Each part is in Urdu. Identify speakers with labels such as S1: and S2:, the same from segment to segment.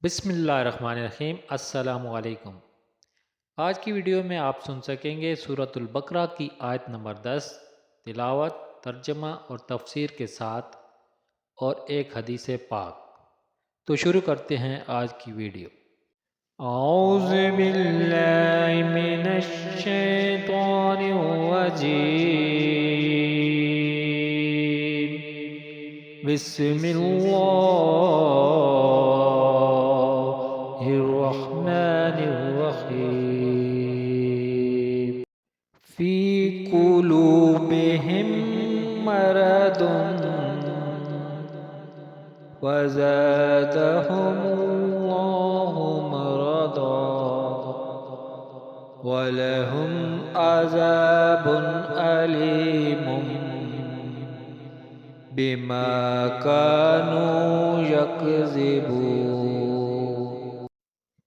S1: بسم اللہ الرحمن الرحیم۔ السلام علیکم۔ آج کی ویڈیو میں آپ سن سکیں گے سورۃ البقرہ کی آیت نمبر 10 تلاوت، ترجمہ اور تفسیر کے ساتھ اور ایک حدیث پاک۔ تو شروع کرتے ہیں آج کی ویڈیو۔ اعوذ باللہ من الشیطان الرجیم، بسم اللہ الرحمن الرحیم۔ فی قلوبہم مرض وزادہم اللہ مرضا وَلَهُمْ عَذَابٌ أَلِيمٌ بِمَا كَانُوا يَكْذِبُونَ۔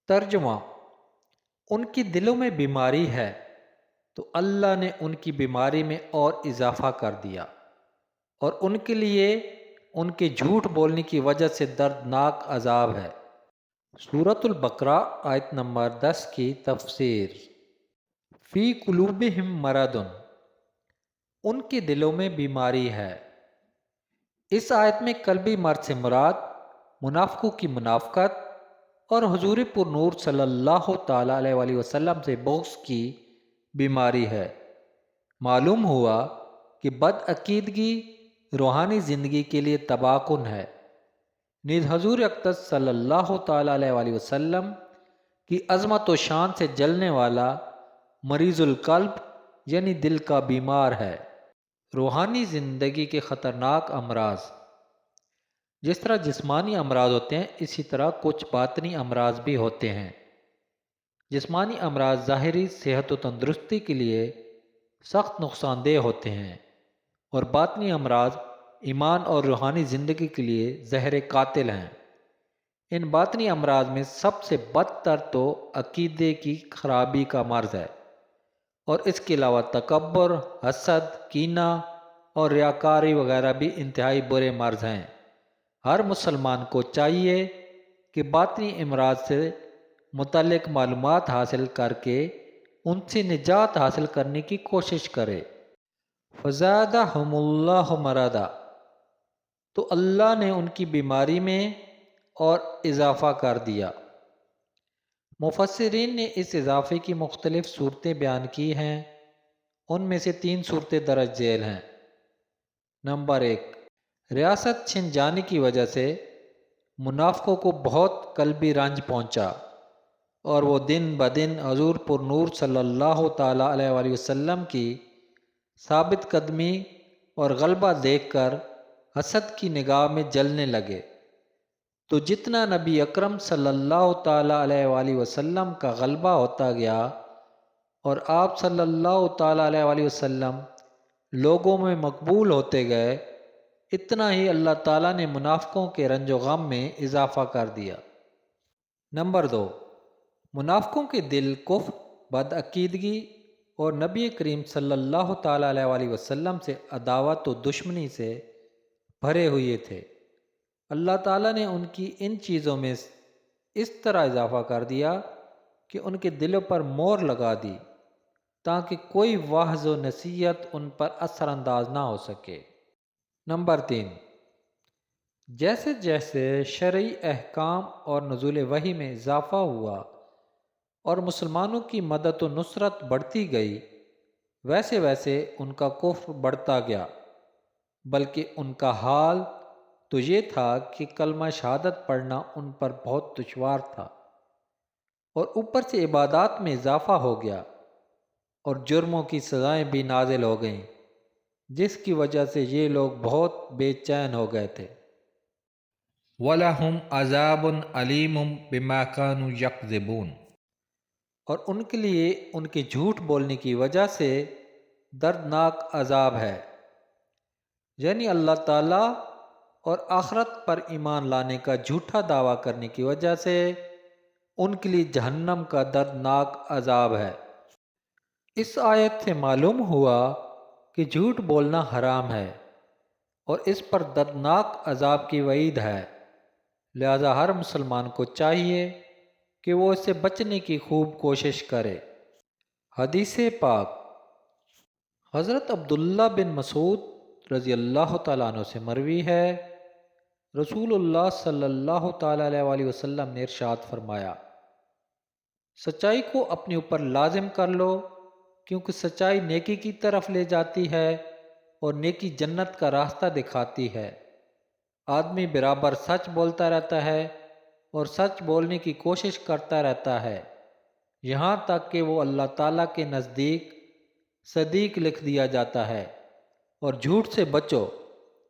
S1: ترجمہ: ان کی دلوں میں بیماری ہے تو اللہ نے ان کی بیماری میں اور اضافہ کر دیا، اور ان کے لیے ان کے جھوٹ بولنے کی وجہ سے دردناک عذاب ہے۔ سورۃ البقرہ آیت نمبر 10 کی تفسیر۔ فی قلوبہم مرض، ان کے دلوں میں بیماری ہے۔ اس آیت میں قلبی مرض سے مراد منافقوں کی منافقت اور حضور پر نور صلی اللہ تعالیٰ علیہ وسلم سے بغض کی بیماری ہے۔ معلوم ہوا کہ بد عقیدگی روحانی زندگی کے لیے تباہ کن ہے۔ نیز حضور اقدس صلی اللہ تعالیٰ علیہ وسلم کی عظمت و شان سے جلنے والا مریض القلب یعنی دل کا بیمار ہے۔ روحانی زندگی کے خطرناک امراض: جس طرح جسمانی امراض ہوتے ہیں، اسی طرح کچھ باطنی امراض بھی ہوتے ہیں۔ جسمانی امراض ظاہری صحت و تندرستی کے لیے سخت نقصان دہ ہوتے ہیں، اور باطنی امراض ایمان اور روحانی زندگی کے لیے زہر قاتل ہیں۔ ان باطنی امراض میں سب سے بدتر تو عقیدے کی خرابی کا مرض ہے، اور اس کے علاوہ تکبر، حسد، کینہ اور ریاکاری وغیرہ بھی انتہائی برے مرض ہیں۔ ہر مسلمان کو چاہیے کہ باطنی امراض سے متعلق معلومات حاصل کر کے ان سے نجات حاصل کرنے کی کوشش کرے۔ فزادہم اللہ مرضا، تو اللہ نے ان کی بیماری میں اور اضافہ کر دیا۔ مفسرین نے اس اضافے کی مختلف صورتیں بیان کی ہیں، ان میں سے 3 صورتیں درج ذیل ہیں۔ نمبر 1، ریاست چھن جانے کی وجہ سے منافقوں کو بہت قلبی رنج پہنچا، اور وہ دن بدن حضور پر نور صلی اللہ تعالیٰ علیہ وسلم کی ثابت قدمی اور غلبہ دیکھ کر حسد کی نگاہ میں جلنے لگے۔ تو جتنا نبی اکرم صلی اللہ تعالیٰ علیہ وسلم کا غلبہ ہوتا گیا اور آپ صلی اللہ تعالیٰ علیہ وسلم لوگوں میں مقبول ہوتے گئے، اتنا ہی اللہ تعالیٰ نے منافقوں کے رنج و غم میں اضافہ کر دیا۔ نمبر 2، منافقوں کے دل کفر، بدعقیدگی اور نبی کریم صلی اللہ تعالیٰ علیہ وسلم سے عداوت و دشمنی سے بھرے ہوئے تھے۔ اللہ تعالیٰ نے ان کی ان چیزوں میں اس طرح اضافہ کر دیا کہ ان کے دلوں پر مہر لگا دی، تاکہ کوئی واعظ و نصیحت ان پر اثر انداز نہ ہو سکے۔ نمبر 3، جیسے جیسے شرعی احکام اور نزول وحی میں اضافہ ہوا اور مسلمانوں کی مدد و نصرت بڑھتی گئی، ویسے ویسے ان کا کفر بڑھتا گیا، بلکہ ان کا حال تو یہ تھا کہ کلمہ شہادت پڑھنا ان پر بہت دشوار تھا، اور اوپر سے عبادات میں اضافہ ہو گیا، اور جرموں کی سزائیں بھی نازل ہو گئیں، جس کی وجہ سے یہ لوگ بہت بے چین ہو گئے تھے۔ وَلَهُمْ عَذَابٌ أَلِيمٌ بِمَا كَانُوا يَكْذِبُونَ، اور ان کے لیے ان کے جھوٹ بولنے کی وجہ سے دردناک عذاب ہے، یعنی اللہ تعالیٰ اور آخرت پر ایمان لانے کا جھوٹا دعویٰ کرنے کی وجہ سے ان کے لیے جہنم کا دردناک عذاب ہے۔ اس آیت سے معلوم ہوا کہ جھوٹ بولنا حرام ہے، اور اس پر دردناک عذاب کی وعید ہے، لہذا ہر مسلمان کو چاہیے کہ وہ اس سے بچنے کی خوب کوشش کرے۔ حدیث پاک حضرت عبداللہ بن مسعود رضی اللہ تعالیٰ عنہ سے مروی ہے، رسول اللہ صلی اللہ تعالیٰ علیہ وآلہ وسلم نے ارشاد فرمایا، سچائی کو اپنے اوپر لازم کر لو، کیونکہ سچائی نیکی کی طرف لے جاتی ہے اور نیکی جنت کا راستہ دکھاتی ہے۔ آدمی برابر سچ بولتا رہتا ہے اور سچ بولنے کی کوشش کرتا رہتا ہے، یہاں تک کہ وہ اللہ تعالیٰ کے نزدیک صدیق لکھ دیا جاتا ہے۔ اور جھوٹ سے بچو،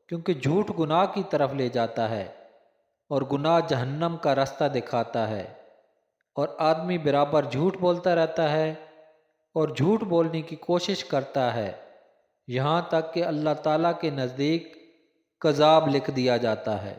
S1: کیونکہ جھوٹ گناہ کی طرف لے جاتا ہے اور گناہ جہنم کا راستہ دکھاتا ہے۔ اور آدمی برابر جھوٹ بولتا رہتا ہے اور جھوٹ بولنے کی کوشش کرتا ہے، یہاں تک کہ اللہ تعالیٰ کے نزدیک کذاب لکھ دیا جاتا ہے۔